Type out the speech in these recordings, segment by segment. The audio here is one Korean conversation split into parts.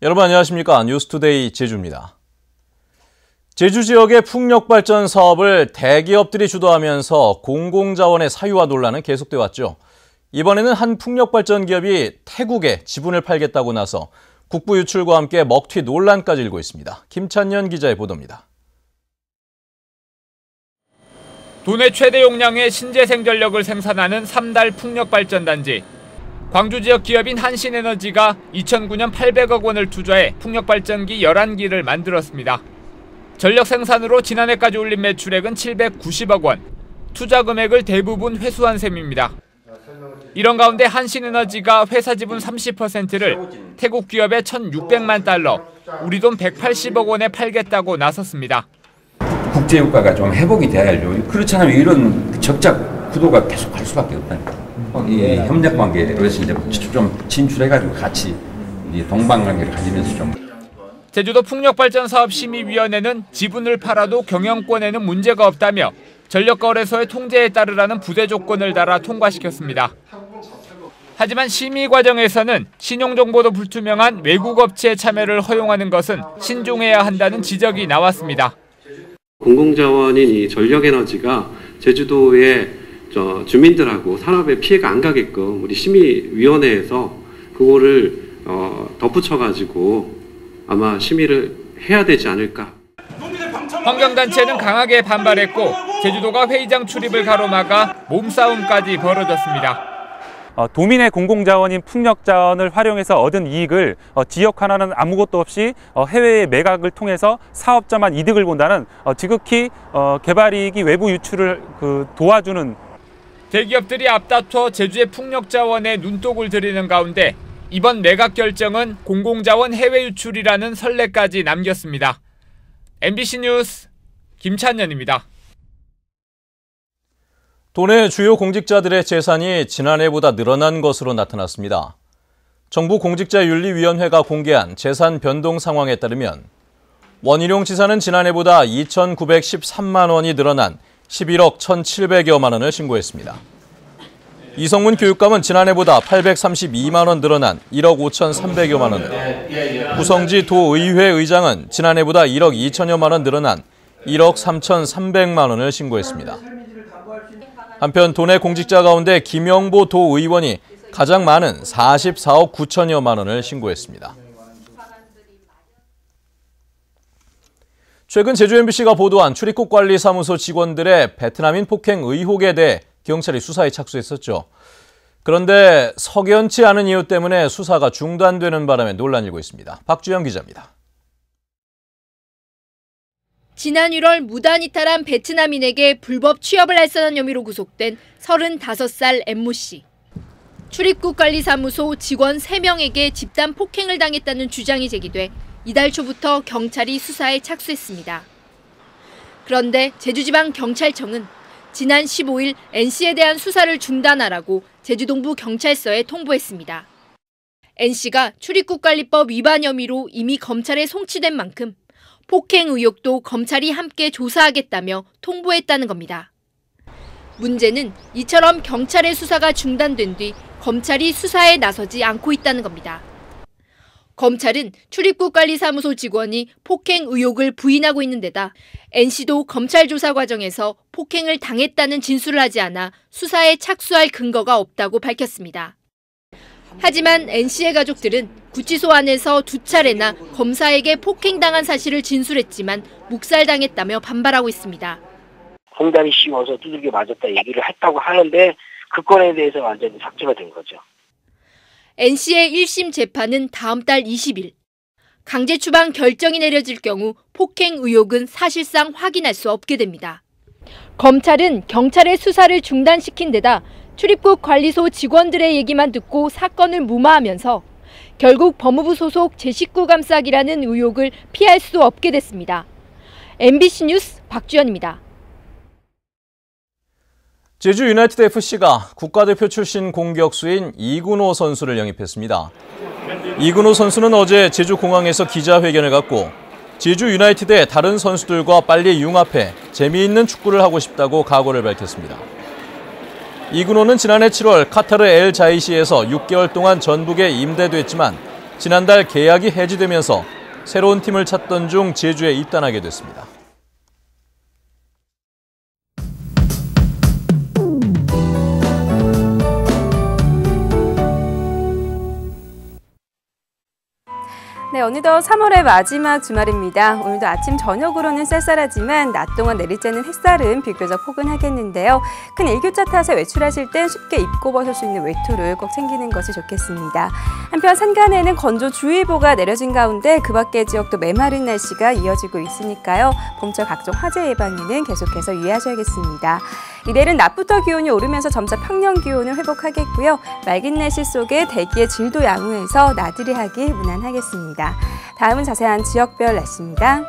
여러분 안녕하십니까? 뉴스투데이 제주입니다. 제주 지역의 풍력발전 사업을 대기업들이 주도하면서 공공자원의 사유화 논란은 계속돼 왔죠. 이번에는 한 풍력발전 기업이 태국에 지분을 팔겠다고 나서 국부 유출과 함께 먹튀 논란까지 일고 있습니다. 김찬년 기자의 보도입니다. 도내 최대 용량의 신재생 전력을 생산하는 3달 풍력발전단지. 광주 지역 기업인 한신에너지가 2009년 800억 원을 투자해 풍력발전기 11기를 만들었습니다. 전력 생산으로 지난해까지 올린 매출액은 790억 원, 투자 금액을 대부분 회수한 셈입니다. 이런 가운데 한신에너지가 회사 지분 30%를 태국 기업에 1,600만 달러, 우리 돈 180억 원에 팔겠다고 나섰습니다. 국제유가가 좀 회복이 돼야죠. 그렇지 않으면 이런 적자 구도가 계속 갈 수밖에 없다니까. 이 협력 관계로서 이제 좀 진출해가지고 같이 동반관계를 가지면서 좀. 제주도 풍력발전사업심의위원회는 지분을 팔아도 경영권에는 문제가 없다며 전력거래소의 통제에 따르라는 부대 조건을 달아 통과시켰습니다. 하지만 심의 과정에서는 신용정보도 불투명한 외국 업체의 참여를 허용하는 것은 신중해야 한다는 지적이 나왔습니다. 공공자원인 이 전력에너지가 제주도의 주민들하고 산업에 피해가 안 가게끔 우리 심의위원회에서 그거를 덧붙여가지고 아마 심의를 해야 되지 않을까. 환경단체는 강하게 반발했고 제주도가 회의장 출입을 가로막아 몸싸움까지 벌어졌습니다. 도민의 공공자원인 풍력자원을 활용해서 얻은 이익을 지역 하나는 아무것도 없이 해외의 매각을 통해서 사업자만 이득을 본다는 지극히 개발이익이 외부 유출을 도와주는. 대기업들이 앞다퉈 제주의 풍력자원에 눈독을 들이는 가운데 이번 매각 결정은 공공자원 해외 유출이라는 선례까지 남겼습니다. MBC 뉴스 김찬년입니다. 도내 주요 공직자들의 재산이 지난해보다 늘어난 것으로 나타났습니다. 정부 공직자윤리위원회가 공개한 재산 변동 상황에 따르면 원희룡 지사는 지난해보다 2,913만 원이 늘어난 11억 1,700여만 원을 신고했습니다. 이성문 교육감은 지난해보다 832만 원 늘어난 1억 5,300여만 원을, 구성지 도의회 의장은 지난해보다 1억 2천여만 원 늘어난 1억 3,300만 원을 신고했습니다. 한편 도내 공직자 가운데 김영보 도의원이 가장 많은 44억 9천여만 원을 신고했습니다. 최근 제주 MBC가 보도한 출입국관리사무소 직원들의 베트남인 폭행 의혹에 대해 경찰이 수사에 착수했었죠. 그런데 석연치 않은 이유 때문에 수사가 중단되는 바람에 논란이 일고 있습니다. 박주영 기자입니다. 지난 1월 무단 이탈한 베트남인에게 불법 취업을 알선한 혐의로 구속된 35살 M모 씨. 출입국관리사무소 직원 3명에게 집단 폭행을 당했다는 주장이 제기돼 이달 초부터 경찰이 수사에 착수했습니다. 그런데 제주지방경찰청은 지난 15일 N씨에 대한 수사를 중단하라고 제주동부 경찰서에 통보했습니다. N씨가 출입국관리법 위반 혐의로 이미 검찰에 송치된 만큼 폭행 의혹도 검찰이 함께 조사하겠다며 통보했다는 겁니다. 문제는 이처럼 경찰의 수사가 중단된 뒤 검찰이 수사에 나서지 않고 있다는 겁니다. 검찰은 출입국관리사무소 직원이 폭행 의혹을 부인하고 있는 데다 N씨도 검찰 조사 과정에서 폭행을 당했다는 진술을 하지 않아 수사에 착수할 근거가 없다고 밝혔습니다. 하지만 N씨의 가족들은 구치소 안에서 2차례나 검사에게 폭행당한 사실을 진술했지만 묵살당했다며 반발하고 있습니다. 공단이 씌워서 두들겨 맞았다 얘기를 했다고 하는데 그 건에 대해서 완전히 삭제가 된 거죠. N씨의 1심 재판은 다음 달 20일. 강제 추방 결정이 내려질 경우 폭행 의혹은 사실상 확인할 수 없게 됩니다. 검찰은 경찰의 수사를 중단시킨 데다 출입국 관리소 직원들의 얘기만 듣고 사건을 무마하면서 결국 법무부 소속 제19 감싸기라는 의혹을 피할 수 없게 됐습니다. MBC 뉴스 박주연입니다. 제주 유나이티드 FC가 국가대표 출신 공격수인 이근호 선수를 영입했습니다. 이근호 선수는 어제 제주공항에서 기자회견을 갖고 제주 유나이티드의 다른 선수들과 빨리 융합해 재미있는 축구를 하고 싶다고 각오를 밝혔습니다. 이근호는 지난해 7월 카타르 엘 자이시에서 6개월 동안 전북에 임대됐지만 지난달 계약이 해지되면서 새로운 팀을 찾던 중 제주에 입단하게 됐습니다. 네, 어느덧 3월의 마지막 주말입니다. 오늘도 아침 저녁으로는 쌀쌀하지만 낮 동안 내리쬐는 햇살은 비교적 포근하겠는데요. 큰 일교차 탓에 외출하실 땐 쉽게 입고 벗을 수 있는 외투를 꼭 챙기는 것이 좋겠습니다. 한편 산간에는 건조주의보가 내려진 가운데 그 밖의 지역도 메마른 날씨가 이어지고 있으니까요. 봄철 각종 화재 예방에는 계속해서 유의하셔야겠습니다. 내일은 낮부터 기온이 오르면서 점차 평년 기온을 회복하겠고요. 맑은 날씨 속에 대기의 질도 양호해서 나들이 하기 무난하겠습니다. 다음은 자세한 지역별 날씨입니다.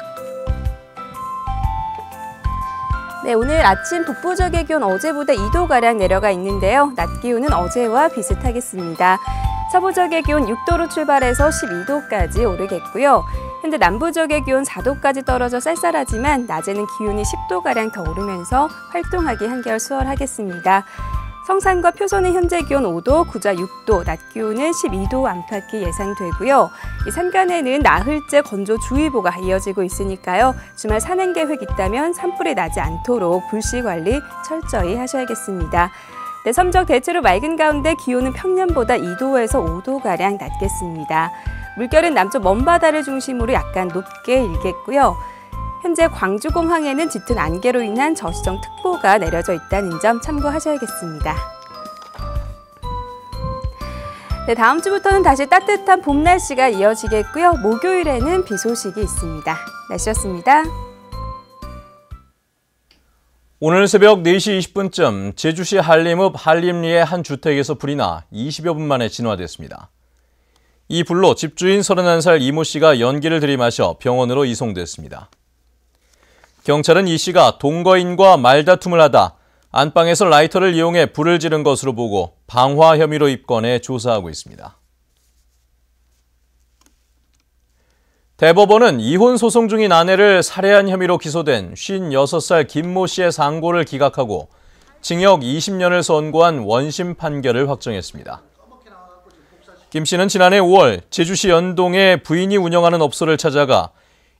네, 오늘 아침 북부 지역의 기온 어제보다 2도가량 내려가 있는데요. 낮 기온은 어제와 비슷하겠습니다. 서부 지역의 기온 6도로 출발해서 12도까지 오르겠고요. 현재 남부 지역의 기온 4도까지 떨어져 쌀쌀하지만 낮에는 기온이 10도가량 더 오르면서 활동하기 한결 수월하겠습니다. 성산과 표선의 현재 기온 5도, 구자 6도, 낮 기온은 12도 안팎이 예상되고요. 이 산간에는 나흘째 건조주의보가 이어지고 있으니까요. 주말 산행 계획 있다면 산불이 나지 않도록 불씨 관리 철저히 하셔야겠습니다. 네, 섬적 대체로 맑은 가운데 기온은 평년보다 2도에서 5도가량 낮겠습니다. 물결은 남쪽 먼바다를 중심으로 약간 높게 일겠고요. 현재 광주공항에는 짙은 안개로 인한 저시정 특보가 내려져 있다는 점 참고하셔야겠습니다. 네, 다음 주부터는 다시 따뜻한 봄 날씨가 이어지겠고요. 목요일에는 비 소식이 있습니다. 날씨였습니다. 오늘 새벽 4시 20분쯤 제주시 한림읍 한림리의 한 주택에서 불이 나 20여 분 만에 진화됐습니다. 이 불로 집주인 31살 이모 씨가 연기를 들이마셔 병원으로 이송됐습니다. 경찰은 이 씨가 동거인과 말다툼을 하다 안방에서 라이터를 이용해 불을 지른 것으로 보고 방화 혐의로 입건해 조사하고 있습니다. 대법원은 이혼 소송 중인 아내를 살해한 혐의로 기소된 56살 김모 씨의 상고를 기각하고 징역 20년을 선고한 원심 판결을 확정했습니다. 김 씨는 지난해 5월 제주시 연동에 부인이 운영하는 업소를 찾아가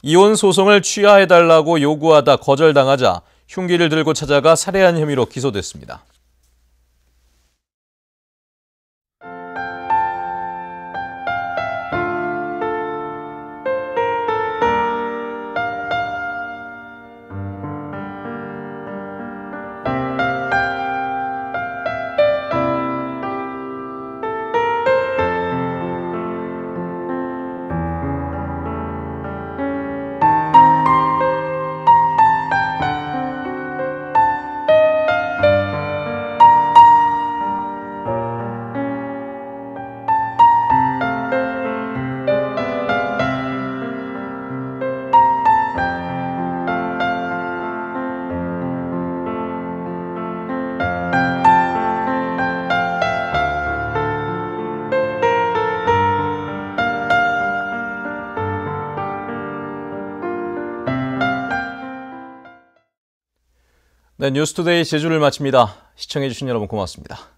이혼 소송을 취하해달라고 요구하다 거절당하자 흉기를 들고 찾아가 살해한 혐의로 기소됐습니다. 네, 뉴스투데이 제주를 마칩니다. 시청해주신 여러분 고맙습니다.